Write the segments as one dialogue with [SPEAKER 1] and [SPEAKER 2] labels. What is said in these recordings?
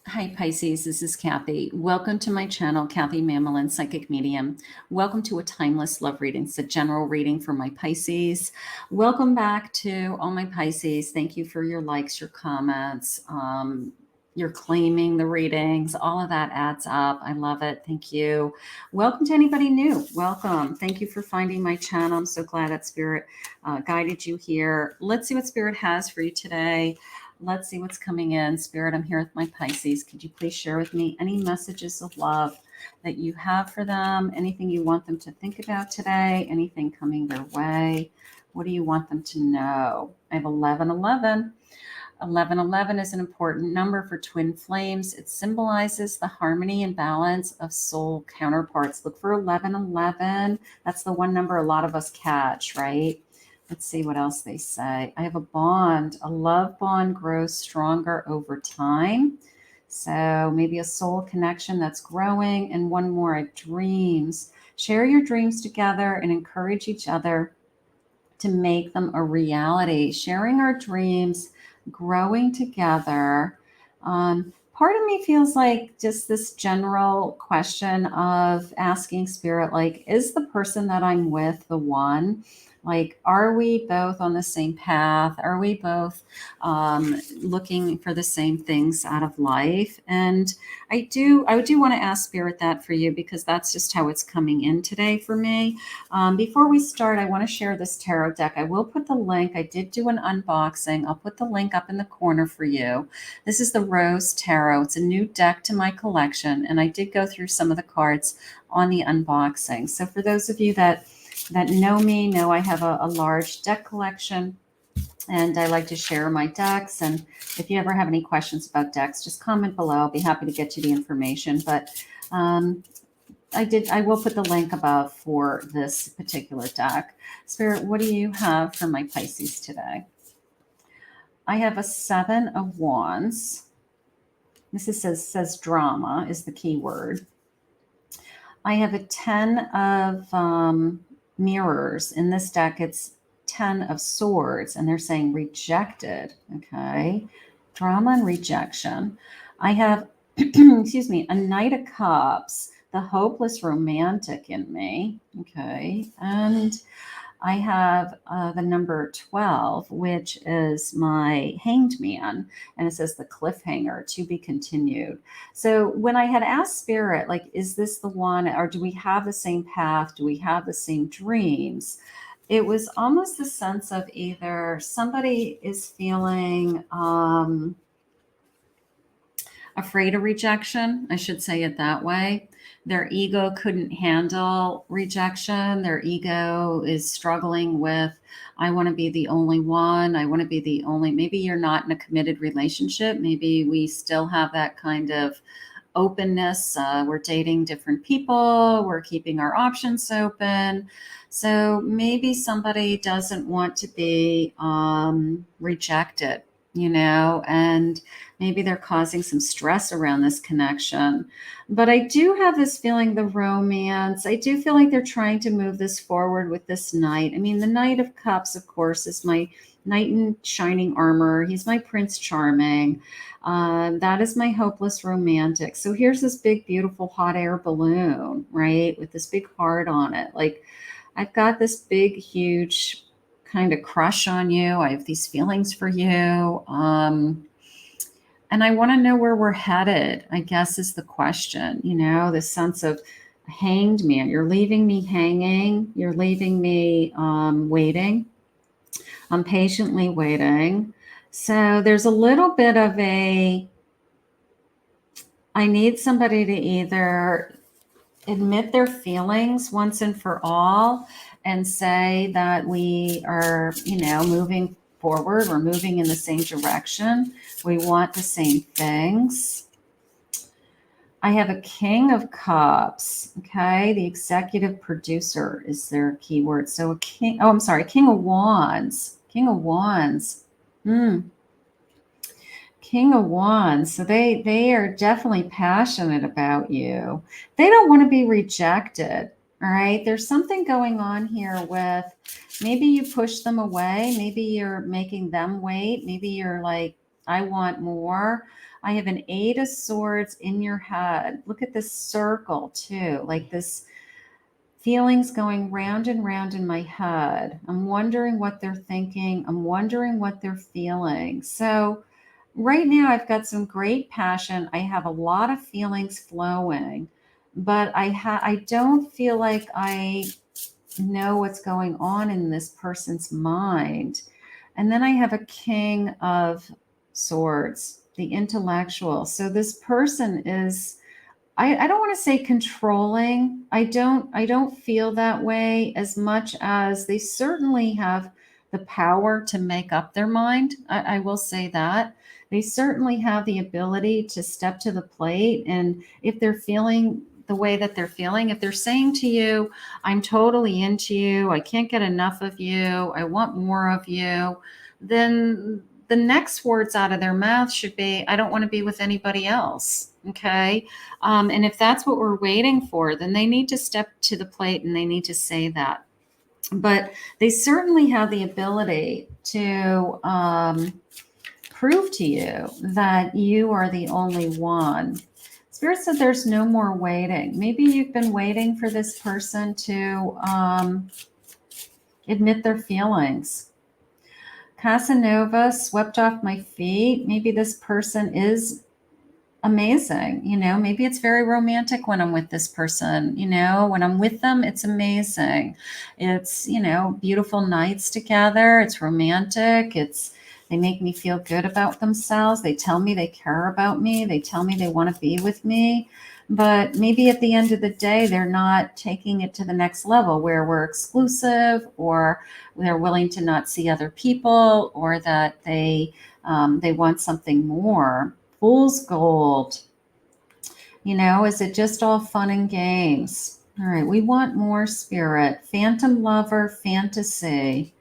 [SPEAKER 1] Hi Pisces, this is Kathy. Welcome to my channel, Kathy Mamolen, Psychic Medium. Welcome to a timeless love reading. It's a general reading for my Pisces. Welcome back to all my Pisces. Thank you for your likes, your comments, your claiming the readings. All of that adds up. I love it. Thank you. Welcome to anybody new. Welcome. Thank you for finding my channel. I'm so glad that Spirit guided you here. Let's see what Spirit has for you today. Let's see what's coming in. Spirit, I'm here with my Pisces. Could you please share with me any messages of love that you have for them? Anything you want them to think about today? Anything coming their way? What do you want them to know? I have 1111. 1111 is an important number for twin flames. It symbolizes the harmony and balance of soul counterparts. Look for 1111. That's the one number a lot of us catch, right? Let's see what else they say. I have a bond. A love bond grows stronger over time. So maybe a soul connection that's growing. And one more, I have dreams. Share your dreams together and encourage each other to make them a reality. Sharing our dreams, growing together. Part of me feels like just this general question of asking Spirit, like, is the person that I'm with the one? Like, are we both on the same path? Are we both looking for the same things out of life? And I do want to ask Spirit that for you, because that's just how it's coming in today for me. Before we start, I want to share this tarot deck. I will put the link. I did do an unboxing. I'll put the link up in the corner for you. This is the Rose Tarot. It's a new deck to my collection, and I did go through some of the cards on the unboxing. So for those of you that know me, know I have a large deck collection, and I like to share my decks. And if you ever have any questions about decks, just comment below. I'll be happy to get you the information. But I will put the link above for this particular deck. Spirit, what do you have for my Pisces today? I have a 7 of Wands. This says drama is the key word. I have a 10 of mirrors. In this deck, it's 10 of swords, and they're saying rejected. Okay. Drama and rejection. I have, excuse me, a Knight of Cups, the hopeless romantic in me. Okay. And I have the number 12, which is my hanged man, and it says the cliffhanger to be continued. So when I had asked Spirit, like, is this the one, or do we have the same path? Do we have the same dreams? It was almost the sense of either somebody is feeling afraid of rejection. I should say it that way. Their ego couldn't handle rejection. Their ego is struggling with, I want to be the only one. I want to be the only, maybe you're not in a committed relationship. Maybe we still have that kind of openness. We're dating different people. We're keeping our options open. So maybe somebody doesn't want to be rejected, and maybe they're causing some stress around this connection. But I do have this feeling, the romance, I do feel like they're trying to move this forward with this knight. I mean, the Knight of Cups, of course, is my knight in shining armor. He's my Prince Charming. That is my hopeless romantic. So here's this big, beautiful hot air balloon, right? With this big heart on it. Like, I've got this big, huge kind of crush on you. I have these feelings for you. And I want to know where we're headed, I guess, is the question. This sense of hanged man. You're leaving me hanging. You're leaving me waiting. I'm patiently waiting. So there's a little bit of I need somebody to either admit their feelings once and for all and say that we are, moving forward. We're moving in the same direction. We want the same things. I have a King of Cups. Okay. The executive producer is their keyword. So King of Wands. King of Wands. King of Wands. So they are definitely passionate about you. They don't want to be rejected. All right. There's something going on here with, maybe you push them away. Maybe you're making them wait. Maybe you're like, I want more. I have an 8 of Swords in your head. Look at this circle too, like this feelings going round and round in my head. I'm wondering what they're thinking. I'm wondering what they're feeling. So right now I've got some great passion. I have a lot of feelings flowing, but I don't feel like I know what's going on in this person's mind. And then I have a King of Swords, the intellectual. So this person is, I don't want to say controlling. I don't feel that way as much as they certainly have the power to make up their mind. I will say that. They certainly have the ability to step to the plate. And if they're feeling the way that they're feeling, if they're saying to you, I'm totally into you, I can't get enough of you, I want more of you, then the next words out of their mouth should be, I don't want to be with anybody else. Okay. And if that's what we're waiting for, then they need to step to the plate and they need to say that. But they certainly have the ability to prove to you that you are the only one. Spirit said there's no more waiting. Maybe you've been waiting for this person to admit their feelings. Casanova, swept off my feet. Maybe this person is amazing. Maybe it's very romantic when I'm with this person. When I'm with them, it's amazing. It's, beautiful nights together. It's romantic. They make me feel good about themselves. They tell me they care about me. They tell me they want to be with me. But maybe at the end of the day, they're not taking it to the next level where we're exclusive, or they're willing to not see other people, or that they want something more. Fool's gold. Is it just all fun and games? All right, we want more, Spirit. Phantom lover, fantasy.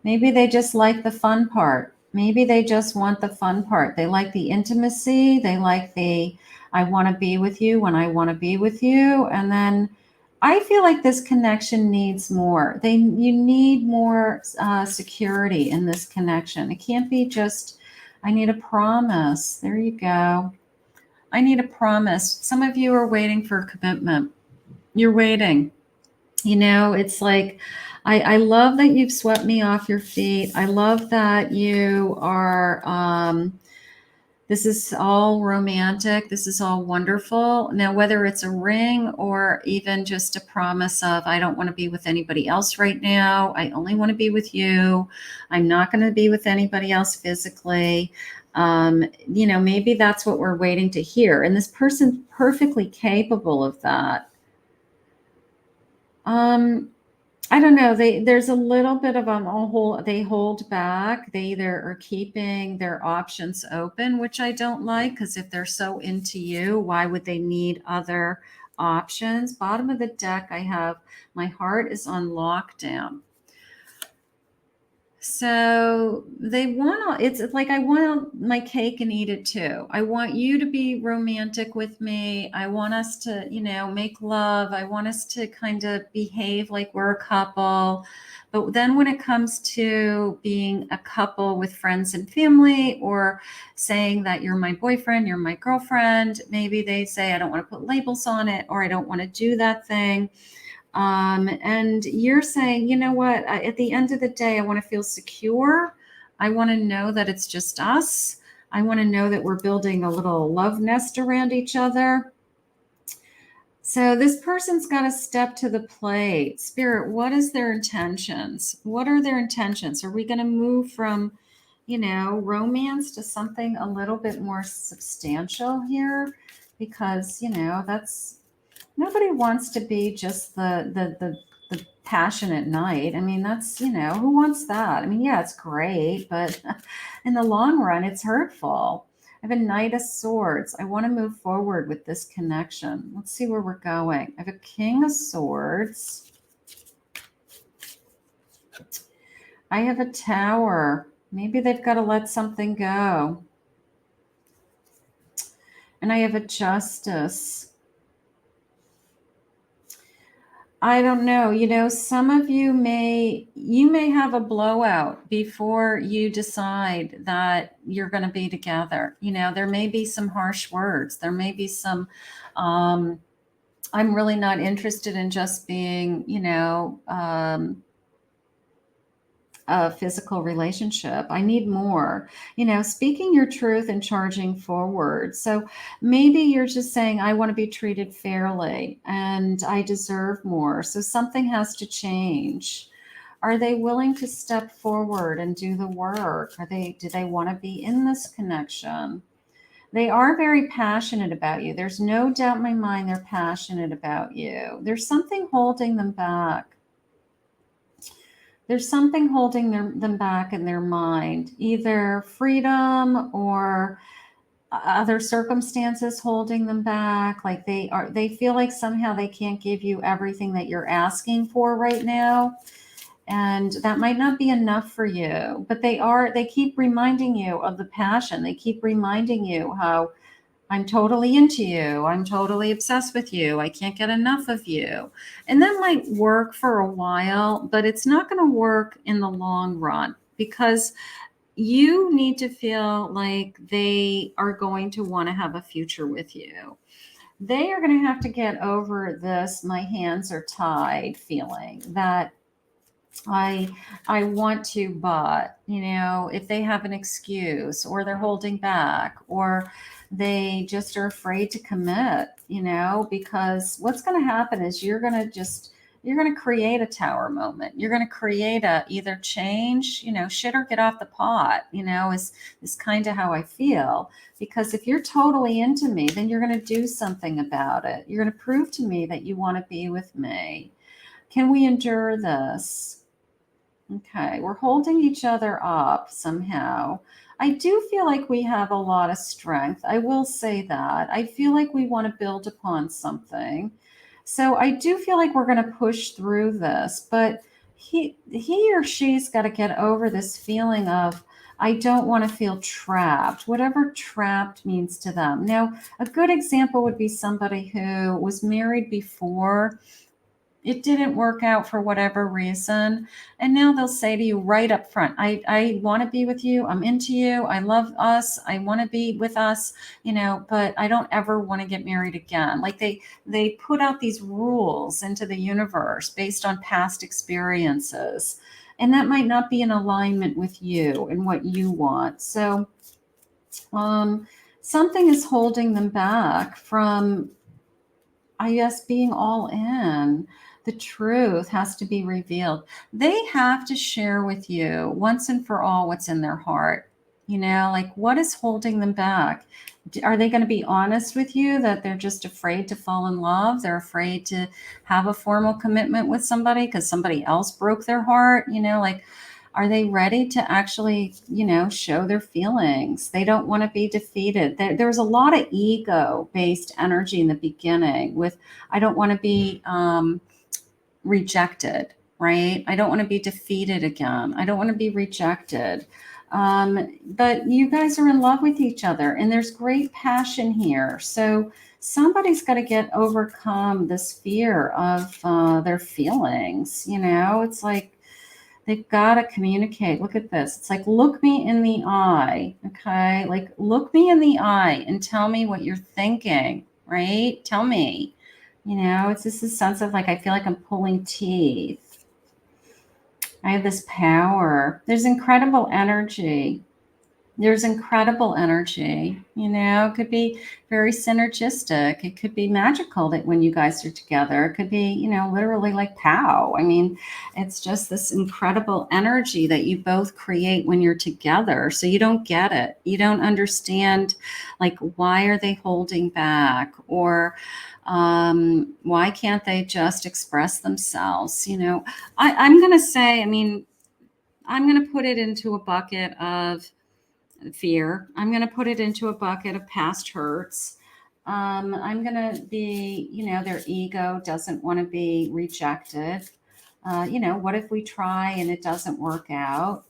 [SPEAKER 1] Maybe they just like the fun part. Maybe they just want the fun part. They like the intimacy. They like I want to be with you when I want to be with you. And then I feel like this connection needs more. You need more security in this connection. It can't be just, I need a promise. There you go. I need a promise. Some of you are waiting for a commitment. You're waiting. It's like, I love that you've swept me off your feet. I love that you are, this is all romantic. This is all wonderful. Now, whether it's a ring or even just a promise of, I don't want to be with anybody else right now. I only want to be with you. I'm not going to be with anybody else physically. Maybe that's what we're waiting to hear. And this person's perfectly capable of that. I don't know. There's a little bit of they hold back. They either are keeping their options open, which I don't like, because if they're so into you, why would they need other options? Bottom of the deck, I have my heart is on lockdown. So it's like, I want my cake and eat it too. I want you to be romantic with me. I want us to, make love. I want us to kind of behave like we're a couple. But then when it comes to being a couple with friends and family, or saying that you're my boyfriend, you're my girlfriend, maybe they say, I don't want to put labels on it, or I don't want to do that thing. And you're saying, you know what, at the end of the day, I want to feel secure. I want to know that it's just us. I want to know that we're building a little love nest around each other. So this person's got to step to the plate. Spirit, what is their intentions? What are their intentions? Are we going to move from, romance to something a little bit more substantial here? Because, that's, nobody wants to be just the passionate knight. I mean, that's, who wants that? I mean, yeah, it's great, but in the long run, it's hurtful. I have a Knight of Swords. I want to move forward with this connection. Let's see where we're going. I have a King of Swords. I have a Tower. Maybe they've got to let something go. And I have a Justice. I don't know. You know, some of you may have a blowout before you decide that you're going to be together. You know, there may be some harsh words. There may be some, um, I'm really not interested in just being, a physical relationship. I need more, speaking your truth and charging forward. So maybe you're just saying, I want to be treated fairly and I deserve more. So something has to change. Are they willing to step forward and do the work? Do they want to be in this connection? They are very passionate about you. There's no doubt in my mind they're passionate about you. There's something holding them back. There's something holding them back in their mind, either freedom or other circumstances holding them back. Like they feel like somehow they can't give you everything that you're asking for right now. And that might not be enough for you, but they keep reminding you of the passion. They keep reminding you how I'm totally into you. I'm totally obsessed with you. I can't get enough of you. And that might work for a while, but it's not going to work in the long run because you need to feel like they are going to want to have a future with you. They are going to have to get over this my hands are tied feeling that I I want to, but if they have an excuse or they're holding back or they just are afraid to commit, because what's going to happen is you're going to create a tower moment. You're going to create a either change, shit or get off the pot, is kind of how I feel. Because if you're totally into me, then you're going to do something about it. You're going to prove to me that you want to be with me. Can we endure this? Okay, we're holding each other up somehow. I do feel like we have a lot of strength. I will say that. I feel like we want to build upon something. So I do feel like we're going to push through this, but he or she's got to get over this feeling of I don't want to feel trapped, whatever trapped means to them. Now, a good example would be somebody who was married before, it didn't work out for whatever reason. And now they'll say to you right up front, I want to be with you. I'm into you. I love us. I want to be with us, but I don't ever want to get married again. Like they put out these rules into the universe based on past experiences. And that might not be in alignment with you and what you want. So something is holding them back from, I guess, being all in. The truth has to be revealed. They have to share with you once and for all what's in their heart. Like what is holding them back? Are they going to be honest with you that they're just afraid to fall in love? They're afraid to have a formal commitment with somebody because somebody else broke their heart? Like, are they ready to actually, show their feelings? They don't want to be defeated. There's a lot of ego-based energy in the beginning with, I don't want to be rejected, right? I don't want to be defeated again. I don't want to be rejected. But you guys are in love with each other and there's great passion here. So somebody's got to overcome this fear of their feelings. It's like, they've got to communicate. Look at this. It's like, look me in the eye. Okay. Like, look me in the eye and tell me what you're thinking, right? Tell me, it's just a sense of like, I feel like I'm pulling teeth. I have this power. There's incredible energy. It could be very synergistic. It could be magical that when you guys are together, it could be, literally like pow. I mean, it's just this incredible energy that you both create when you're together. So you don't get it. You don't understand, like, why are they holding back? Or why can't they just express themselves? I'm going to say, I'm going to put it into a bucket of fear. I'm going to put it into a bucket of past hurts. I'm going to be, their ego doesn't want to be rejected. What if we try and it doesn't work out?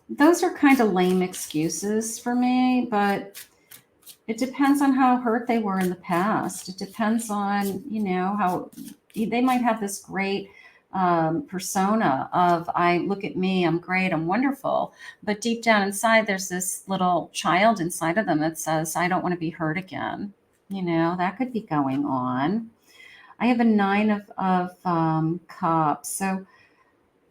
[SPEAKER 1] Those are kind of lame excuses for me, but it depends on how hurt they were in the past. It depends on, how they might have this great persona of, I look at me, I'm great, I'm wonderful. But deep down inside, there's this little child inside of them that says, I don't want to be hurt again. That could be going on. I have a 9 of cups. So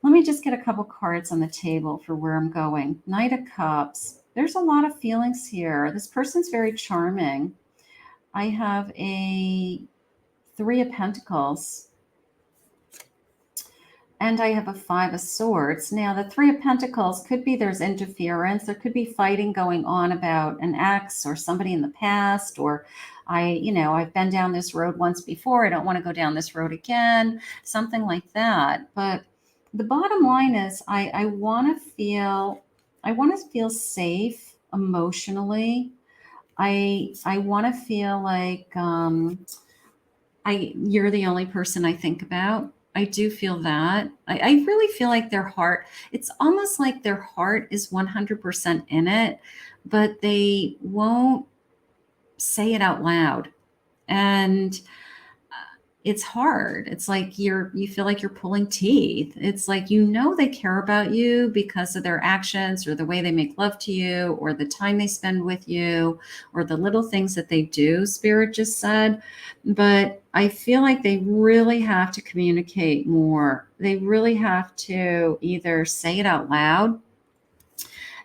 [SPEAKER 1] let me just get a couple cards on the table for where I'm going. Knight of Cups. There's a lot of feelings here. This person's very charming. I have a 3 of Pentacles. And I have a 5 of Swords. Now, the 3 of Pentacles could be there's interference. There could be fighting going on about an ex or somebody in the past, or I've been down this road once before. I don't want to go down this road again, something like that. But the bottom line is I want to feel safe emotionally. I want to feel like you're the only person I think about. I do feel that. I really feel like their heart, it's almost like their heart is 100% in it, but they won't say it out loud. And it's hard. It's like you feel like you're pulling teeth. It's like, they care about you because of their actions or the way they make love to you or the time they spend with you or the little things that they do, Spirit just said. But I feel like they really have to communicate more. They really have to either say it out loud.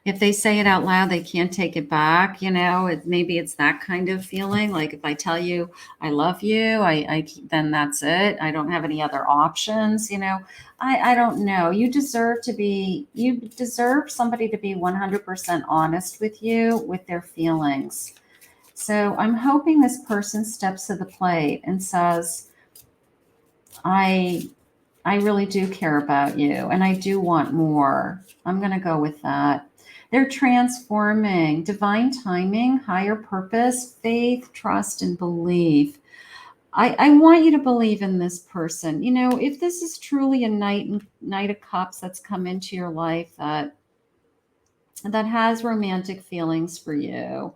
[SPEAKER 1] If they say it out loud, they can't take it back. Maybe it's that kind of feeling. Like if I tell you I love you, then that's it. I don't have any other options. I don't know. You deserve somebody to be 100% honest with you with their feelings. So I'm hoping this person steps to the plate and says, I really do care about you and I do want more. I'm going to go with that. They're transforming, divine timing, higher purpose, faith, trust, and belief. I want you to believe in this person. If this is truly a Knight of Cups that's come into your life that has romantic feelings for you,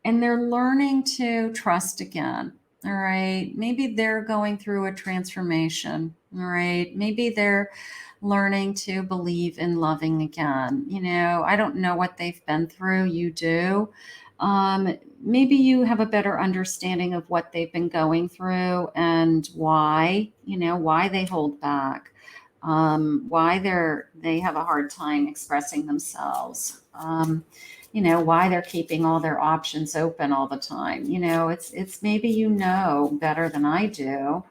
[SPEAKER 1] and they're learning to trust again. All right. Maybe they're going through a transformation. All right. Maybe they're learning to believe in loving again. I don't know what they've been through. You do. Maybe you have a better understanding of what they've been going through and why they hold back, why they have a hard time expressing themselves. Why they're keeping all their options open all the time. It's maybe better than I do.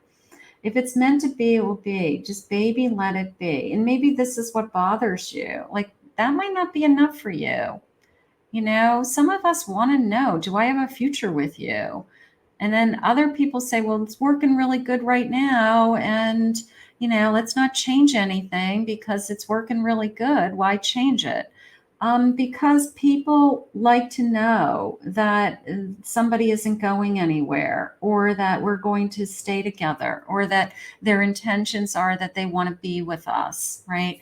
[SPEAKER 1] If it's meant to be, it will be. Just baby, let it be. And maybe this is what bothers you. Like that might not be enough for you. Some of us want to know, do I have a future with you? And then other people say, well, it's working really good right now. And, let's not change anything because it's working really good. Why change it? Because people like to know that somebody isn't going anywhere, or that we're going to stay together, or that their intentions are that they want to be with us, right?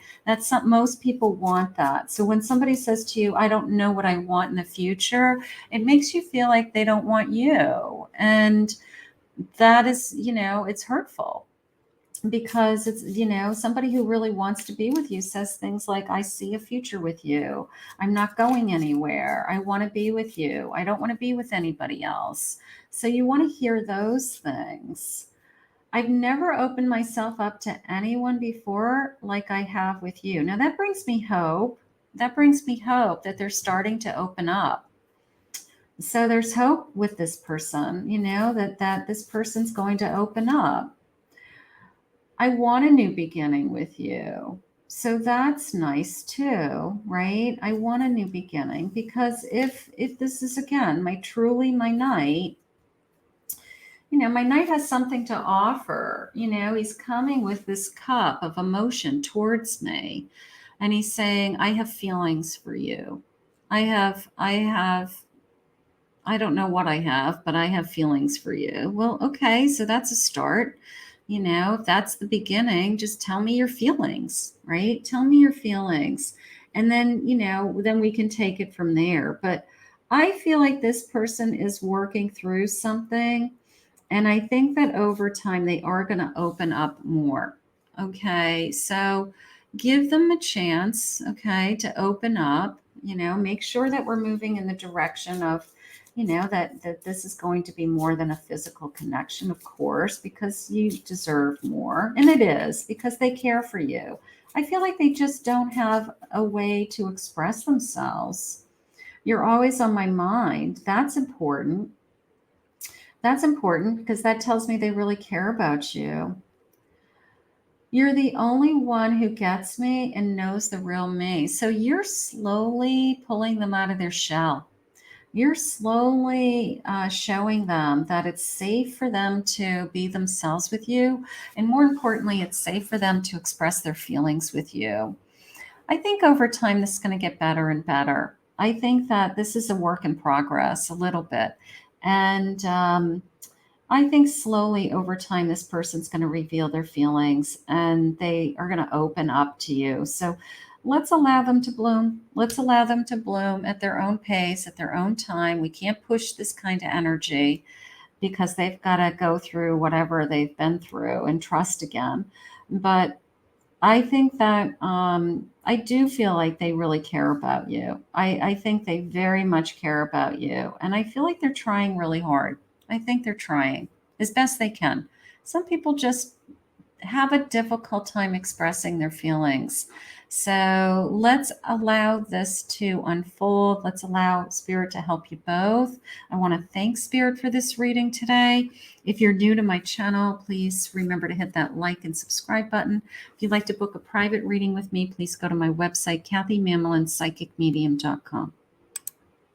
[SPEAKER 1] Most people want that. So when somebody says to you, I don't know what I want in the future, it makes you feel like they don't want you. And that is, it's hurtful. Because it's, somebody who really wants to be with you says things like, I see a future with you. I'm not going anywhere. I want to be with you. I don't want to be with anybody else. So you want to hear those things. I've never opened myself up to anyone before like I have with you. Now that brings me hope. That brings me hope that they're starting to open up. So there's hope with this person, that this person's going to open up. I want a new beginning with you. So that's nice too, right? I want a new beginning because if this is again my Knight, my Knight has something to offer. He's coming with this cup of emotion towards me, and he's saying, I have feelings for you. I don't know what I have, but I have feelings for you. Well, okay, so that's a start. If that's the beginning, just tell me your feelings, right? Tell me your feelings. And then, then we can take it from there. But I feel like this person is working through something And I think that over time they are going to open up more. Okay. So give them a chance, okay, to open up. Make sure that we're moving in the direction of, that this is going to be more than a physical connection, of course, because you deserve more. And it is because they care for you. I feel like they just don't have a way to express themselves. You're always on my mind. That's important. That's important because that tells me they really care about you. You're the only one who gets me and knows the real me. So you're slowly pulling them out of their shell. You're slowly showing them that it's safe for them to be themselves with you. And more importantly, it's safe for them to express their feelings with you. I think over time, this is going to get better and better. I think that this is a work in progress a little bit. And I think slowly over time, this person's going to reveal their feelings and they are going to open up to you. So let's allow them to bloom. Let's allow them to bloom at their own pace, at their own time. We can't push this kind of energy because they've got to go through whatever they've been through and trust again. But I think that I do feel like they really care about you. I think they very much care about you. And I feel like they're trying really hard. I think they're trying as best they can. Some people just have a difficult time expressing their feelings. So let's allow this to unfold. Let's allow Spirit to help you both. I want to thank Spirit for this reading today. If you're new to my channel, please remember to hit that like and subscribe button. If you'd like to book a private reading with me, please go to my website, KathyMamolenPsychicMedium.com.